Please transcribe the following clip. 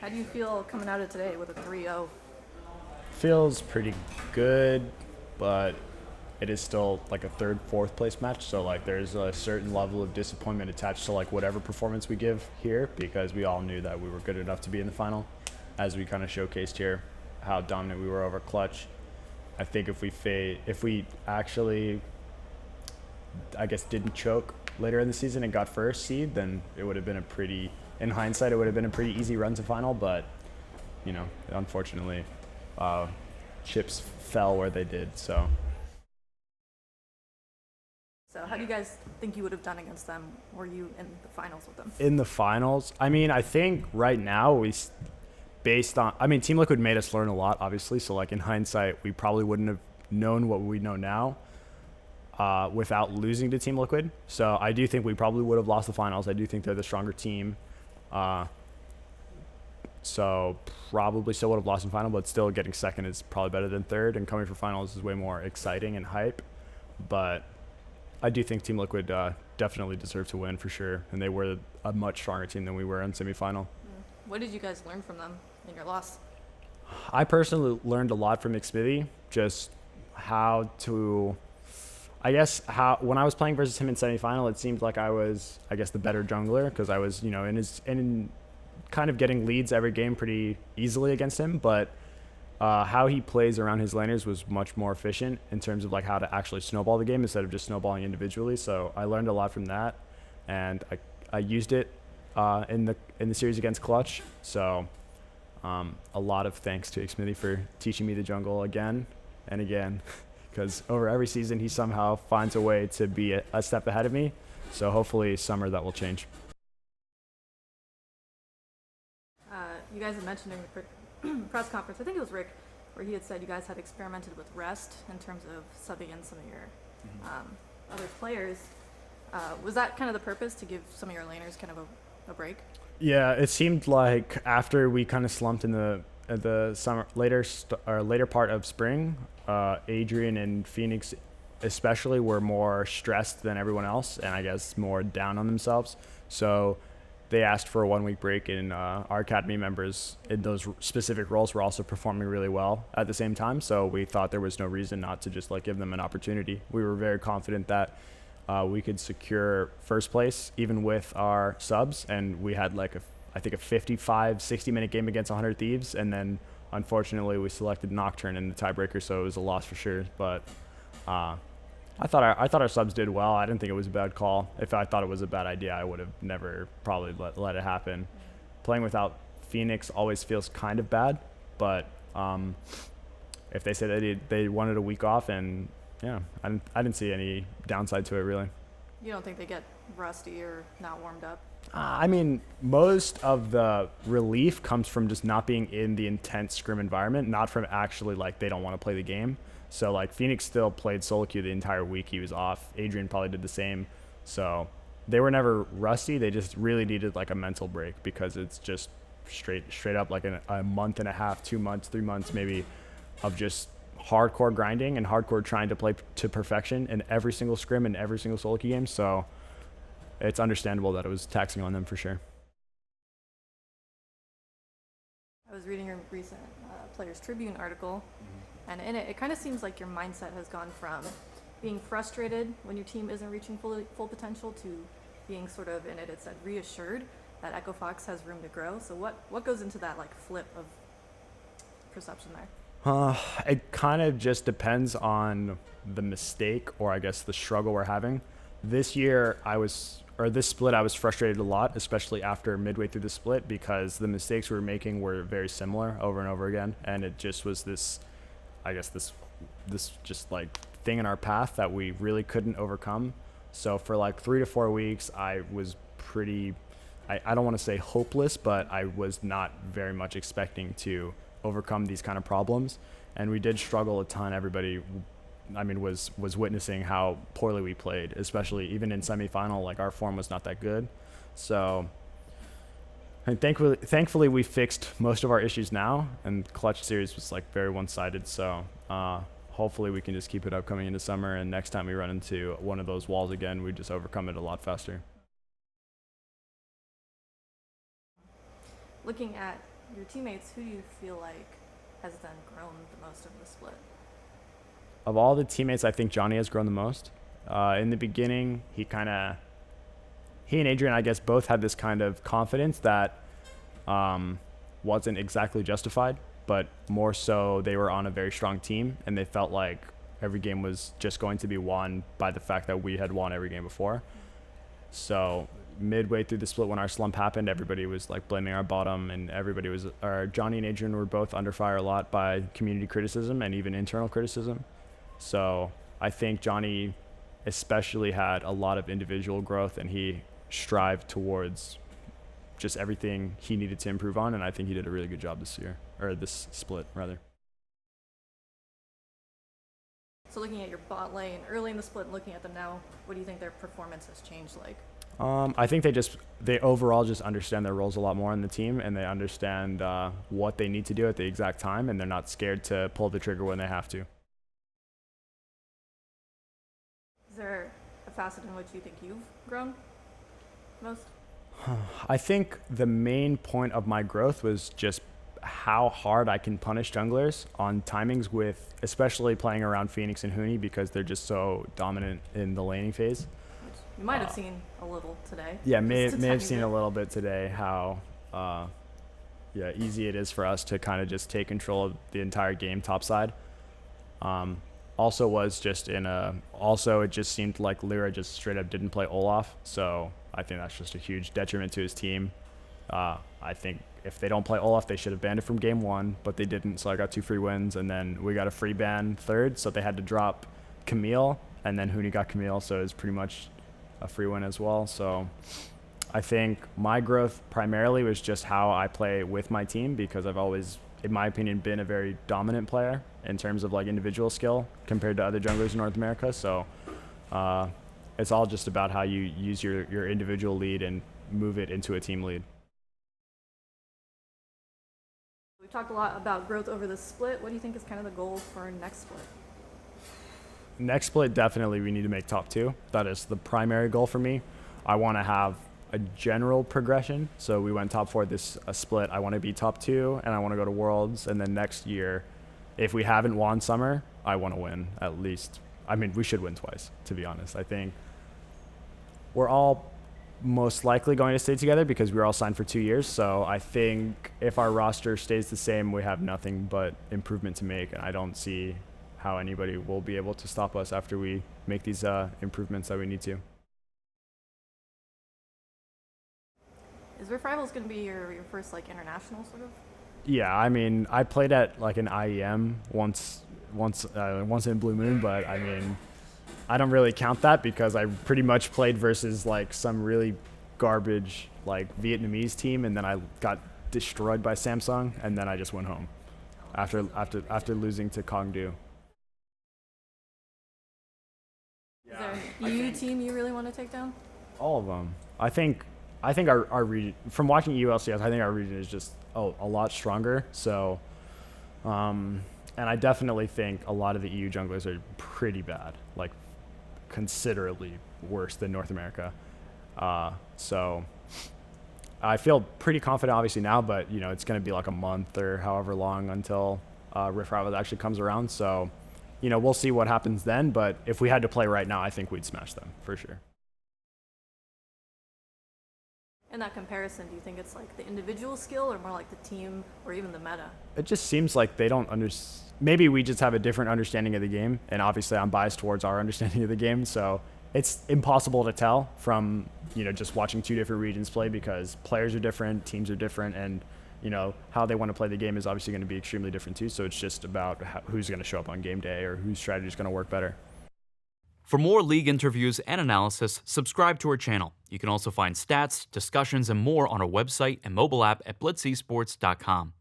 How do you feel coming out of today with a 3-0? Feels pretty good, but it is still like a third, fourth place match. So like there's a certain level of disappointment attached to like whatever performance we give here because we all knew that we were good enough to be in the final, as we kind of showcased here, how dominant we were over clutch. I think if we actually, I guess, didn't choke later in the season and got first seed, then it would have been in hindsight, it would have been a pretty easy run to final. But unfortunately, chips fell where they did. So how do you guys think you would have done against them? Were you in the finals with them? In the finals, I mean, I think right now Team Liquid made us learn a lot, obviously. So like in hindsight, we probably wouldn't have known what we know now without losing to Team Liquid. So I do think we probably would have lost the finals. I do think they're the stronger team. So probably still would have lost in final, but still getting second is probably better than third, and coming for finals is way more exciting and hype. But I do think Team Liquid definitely deserved to win for sure, and they were a much stronger team than we were in semifinal. What did you guys learn from them in your loss? I personally learned a lot from Xmithie, just how to, when I was playing versus him in semifinal, it seemed like I was, the better jungler because I was, in kind of getting leads every game pretty easily against him, but how he plays around his laners was much more efficient in terms of like how to actually snowball the game instead of just snowballing individually. So I learned a lot from that, and I used it in the series against Clutch. So a lot of thanks to Xmithie for teaching me the jungle again and again, because over every season he somehow finds a way to be a step ahead of me. So hopefully summer that will change. You guys had mentioned in the press conference, I think it was Rick, where he had said you guys had experimented with rest in terms of subbing in some of your other players. Was that kind of the purpose, to give some of your laners kind of a break? Yeah, it seemed like after we kind of slumped in the summer later part of spring, Adrian and Phoenix especially were more stressed than everyone else, and I guess more down on themselves. So they asked for a 1-week break, and our academy members in those specific roles were also performing really well at the same time. So we thought there was no reason not to just like give them an opportunity. We were very confident that we could secure first place even with our subs, and we had I think a 55, 60-minute game against 100 Thieves, and then unfortunately we selected Nocturne in the tiebreaker, so it was a loss for sure. But I thought our subs did well. I didn't think it was a bad call. If I thought it was a bad idea, I would have never probably let it happen. Playing without Phoenix always feels kind of bad, but if they said they wanted a week off, and yeah, I didn't see any downside to it really. You don't think they get rusty or not warmed up? I mean, most of the relief comes from just not being in the intense scrim environment, not from actually like they don't want to play the game. So like Phoenix still played solo queue the entire week he was off. Adrian probably did the same. So they were never rusty. They just really needed like a mental break, because it's just straight up like a month and a half, 2 months, 3 months maybe of just hardcore grinding and hardcore trying to play to perfection in every single scrim and every single solo queue game. So it's understandable that it was taxing on them for sure. I was reading your recent Players Tribune article, and in it kind of seems like your mindset has gone from being frustrated when your team isn't reaching full potential to being sort of, in it said, reassured that Echo Fox has room to grow. So what goes into that like flip of perception there? It kind of just depends on the mistake, or I guess the struggle we're having. This split, I was frustrated a lot, especially after midway through the split, because the mistakes we were making were very similar over and over again, and it just was this just like thing in our path that we really couldn't overcome. So for like 3 to 4 weeks, I was I don't want to say hopeless, but I was not very much expecting to overcome these kind of problems, and we did struggle a ton. Everybody, I mean, was witnessing how poorly we played, especially even in semifinal. Like our form was not that good. So, and thankfully we fixed most of our issues now, and Clutch series was like very one-sided. So hopefully we can just keep it up coming into summer, and next time we run into one of those walls again, we just overcome it a lot faster. Looking at your teammates, who do you feel like has then grown the most of the split? Of all the teammates, I think Johnny has grown the most. In the beginning, he and Adrian, I guess, both had this kind of confidence that wasn't exactly justified, but more so they were on a very strong team, and they felt like every game was just going to be won by the fact that we had won every game before. So midway through the split, when our slump happened, everybody was like blaming our bottom, and Johnny and Adrian were both under fire a lot by community criticism and even internal criticism. So I think Johnny especially had a lot of individual growth, and he strived towards just everything he needed to improve on, and I think he did a really good job this split rather. So looking at your bot lane early in the split and looking at them now, what do you think their performance has changed like? I think they overall just understand their roles a lot more in the team, and they understand what they need to do at the exact time, and they're not scared to pull the trigger when they have to. Is there a facet in which you think you've grown most? I think the main point of my growth was just how hard I can punish junglers on timings, with especially playing around Phoenix and Huni, because they're just so dominant in the laning phase. You might have seen a little today. Yeah, may have seen a little bit today how easy it is for us to kind of just take control of the entire game topside. Also it just seemed like Lyra just straight up didn't play Olaf, so I think that's just a huge detriment to his team. I think if they don't play Olaf, they should have banned it from game 1, but they didn't, so I got 2 free wins, and then we got a free ban third, so they had to drop Camille, and then Huni got Camille, so it was pretty much a free win as well. So I think my growth primarily was just how I play with my team, because I've always, in my opinion, been a very dominant player in terms of like individual skill compared to other junglers in North America. So it's all just about how you use your individual lead and move it into a team lead. We talked a lot about growth over the split. What do you think is kind of the goal for next split? Next split, definitely we need to make top 2. That is the primary goal for me. I want to have a general progression. So we went top 4 this split. I want to be top 2, and I want to go to Worlds. And then next year, if we haven't won Summer, I want to win at least. I mean, we should win twice, to be honest. I think we're all most likely going to stay together because we're all signed for 2 years. So I think if our roster stays the same, we have nothing but improvement to make. And I don't see how anybody will be able to stop us after we make these improvements that we need to. Is Rift Rivals going to be your first like international sort of? Yeah, I mean, I played at like an IEM once in Blue Moon, but I mean, I don't really count that because I pretty much played versus like some really garbage like Vietnamese team, and then I got destroyed by Samsung, and then I just went home after losing to Kongdu. Is there an EU team you really want to take down? All of them. I think our region, from watching ULCS, I think our region is just a lot stronger. So, and I definitely think a lot of the EU junglers are pretty bad, like considerably worse than North America. So I feel pretty confident obviously now, but you know, it's going to be like a month or however long until Rift Rivals actually comes around. So, you know, we'll see what happens then. But if we had to play right now, I think we'd smash them for sure. In that comparison, do you think it's like the individual skill or more like the team or even the meta? It just seems like they don't maybe we just have a different understanding of the game, and obviously I'm biased towards our understanding of the game, so it's impossible to tell from, you know, just watching 2 different regions play, because players are different, teams are different, and you know, how they want to play the game is obviously going to be extremely different too. So it's just about who's going to show up on game day or whose strategy is going to work better. For more league interviews and analysis, subscribe to our channel. You can also find stats, discussions, and more on our website and mobile app at blitzesports.com.